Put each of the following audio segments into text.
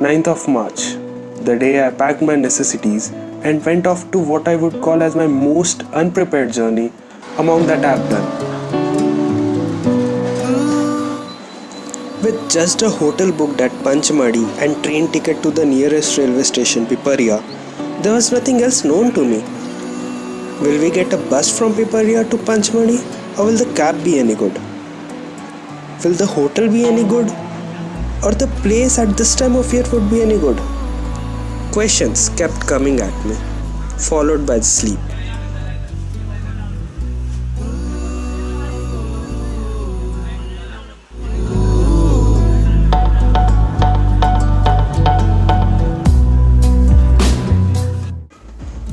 9th of March, the day I packed my necessities and went off to what I would call as my most unprepared journey among that I've done. With just a hotel booked at Panchmarhi and train ticket to the nearest railway station, Piparia, there was nothing else known to me. Will we get a bus from Piparia to Panchmarhi, or will the cab be any good? Will the hotel be any good? Or the place at this time of year would be any good? Questions kept coming at me, followed by sleep.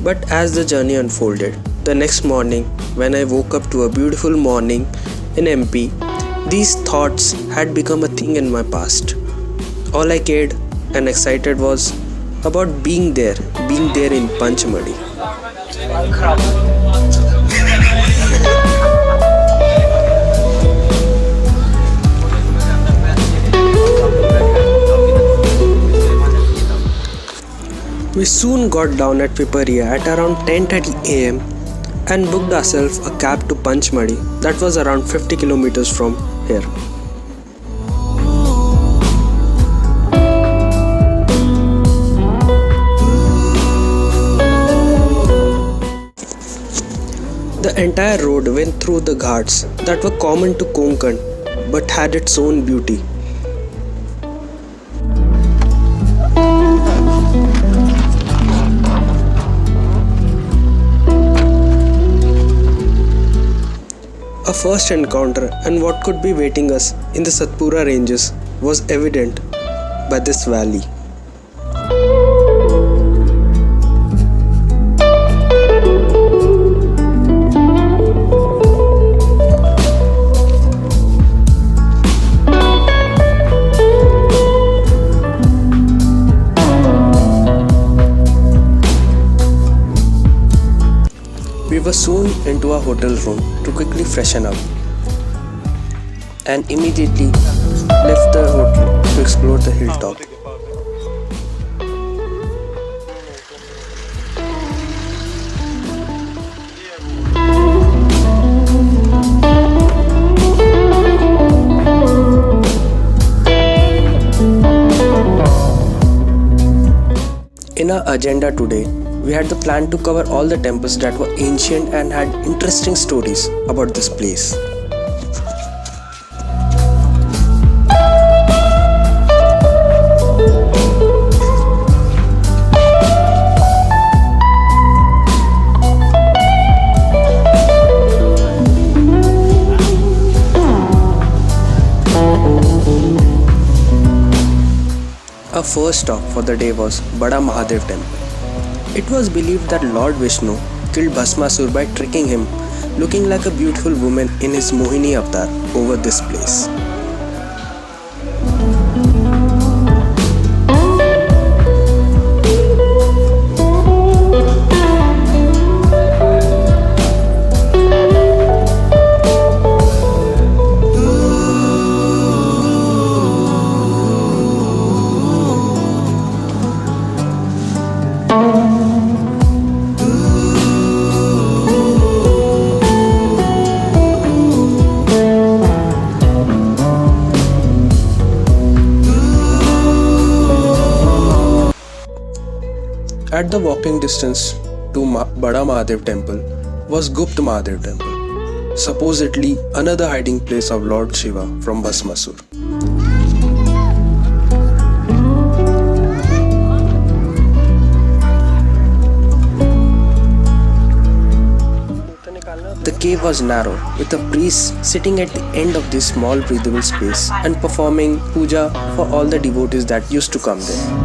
But as the journey unfolded, the next morning when I woke up to a beautiful morning in MP, these thoughts had become a thing in my past. All I cared and excited was about being there in Panchmarhi. We soon got down at Piparia at around 10:30 am and booked ourselves a cab to Panchmarhi that was around 50 kilometers from here. The entire road went through the ghats that were common to Konkan but had its own beauty. A first encounter and what could be waiting us in the Satpura ranges was evident by this valley. We were soon into our hotel room to quickly freshen up and immediately left the hotel to explore the hilltop. In our agenda today, we had the plan to cover all the temples that were ancient and had interesting stories about this place. Our first stop for the day was Bada Mahadev Temple. It was believed that Lord Vishnu killed Bhasmasur by tricking him, looking like a beautiful woman in his Mohini avatar over this place. At the walking distance to Bada Mahadev Temple was Gupta Mahadev Temple, supposedly another hiding place of Lord Shiva from Bhasmasur. The cave was narrow, with a priest sitting at the end of this small breathable space and performing puja for all the devotees that used to come there.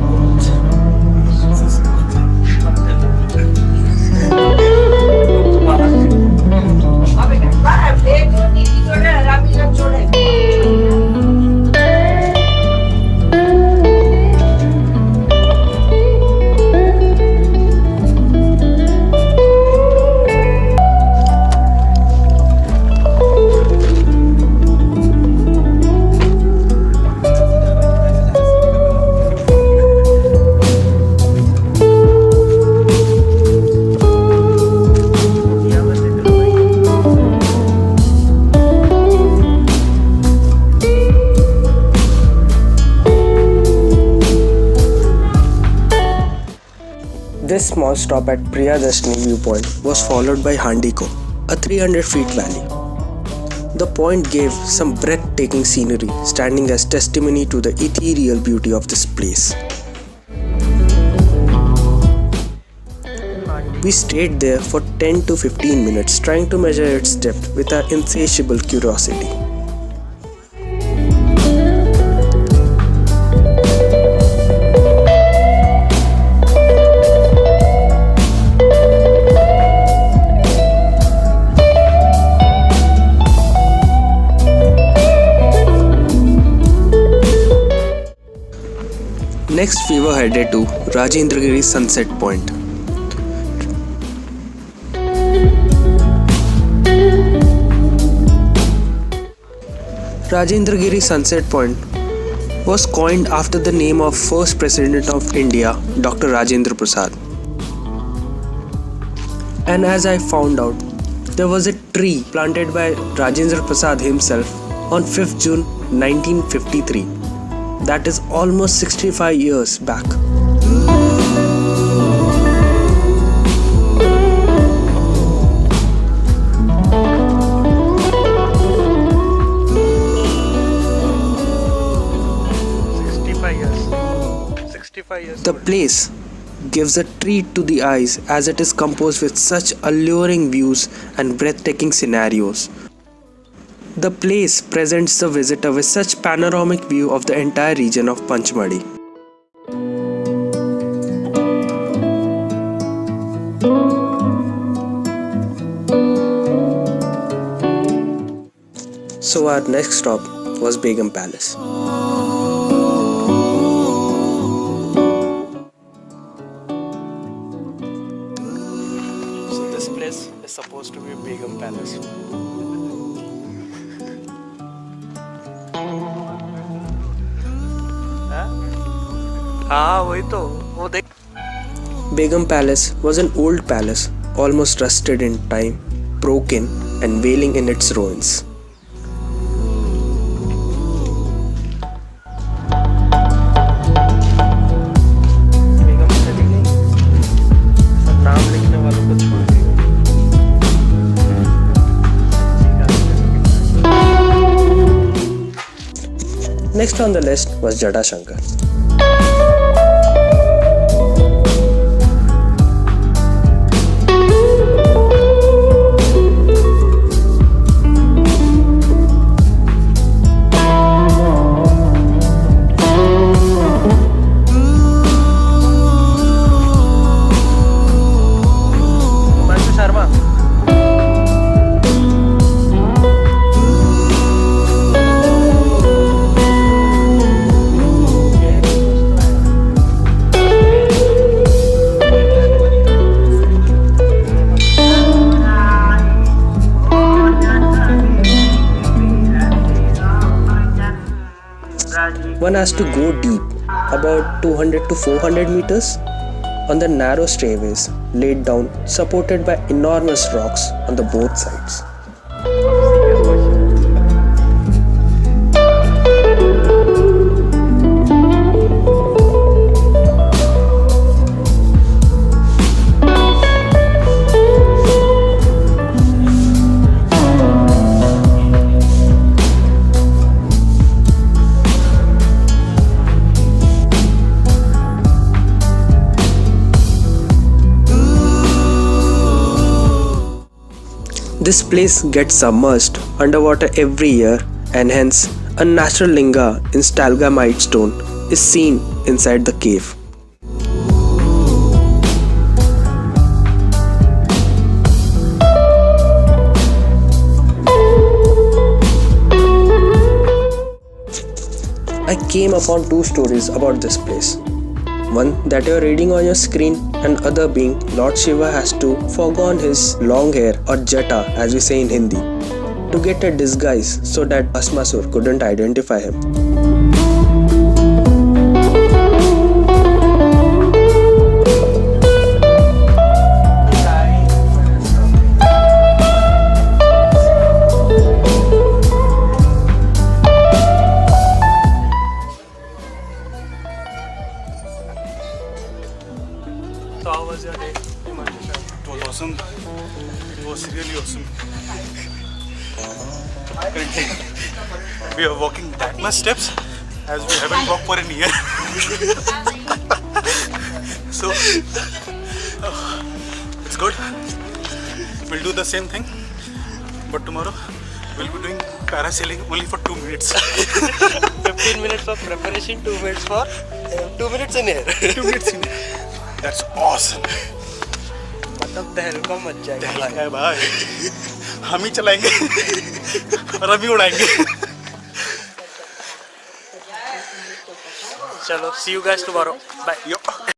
This small stop at Priyadashini viewpoint was followed by Handiko, a 300 feet valley. The point gave some breathtaking scenery, standing as testimony to the ethereal beauty of this place. We stayed there for 10 to 15 minutes trying to measure its depth with our insatiable curiosity. Next, we were headed to Rajendragiri Sunset Point. Rajendragiri Sunset Point was coined after the name of first President of India, Dr. Rajendra Prasad. And as I found out, there was a tree planted by Rajendra Prasad himself on 5th June 1953. That is almost 65 years back. The place gives a treat to the eyes as it is composed with such alluring views and breathtaking scenarios. The place presents the visitor with such panoramic view of the entire region of Panchmarhi. So our next stop was Begum Palace. So this place is supposed to be Begum Palace. Begum Palace was an old palace, almost rusted in time, broken and wailing in its ruins. Next on the list was Jada Shankar. One has to go deep, about 200 to 400 meters, on the narrow stairways laid down, supported by enormous rocks on the both sides. This place gets submerged underwater every year, and hence a natural linga in stalagmite stone is seen inside the cave. I came upon two stories about this place. One that you are reading on your screen, and other being Lord Shiva has to forgone his long hair, or jata as we say in Hindi, to get a disguise so that Bhasmasur couldn't identify him. So how was walking that much steps as we haven't walked for a year. So it's good. We'll do the same thing, but tomorrow we'll be doing parasailing only for 2 minutes. 15 minutes of preparation, 2 minutes for 2 minutes in air. 2 minutes in air. That's awesome. मतलब तहलका much जाएगा है भाई. हम ही चलाएंगे और हम ही उड़ाएंगे. चलो, see you guys tomorrow. Bye. Yo.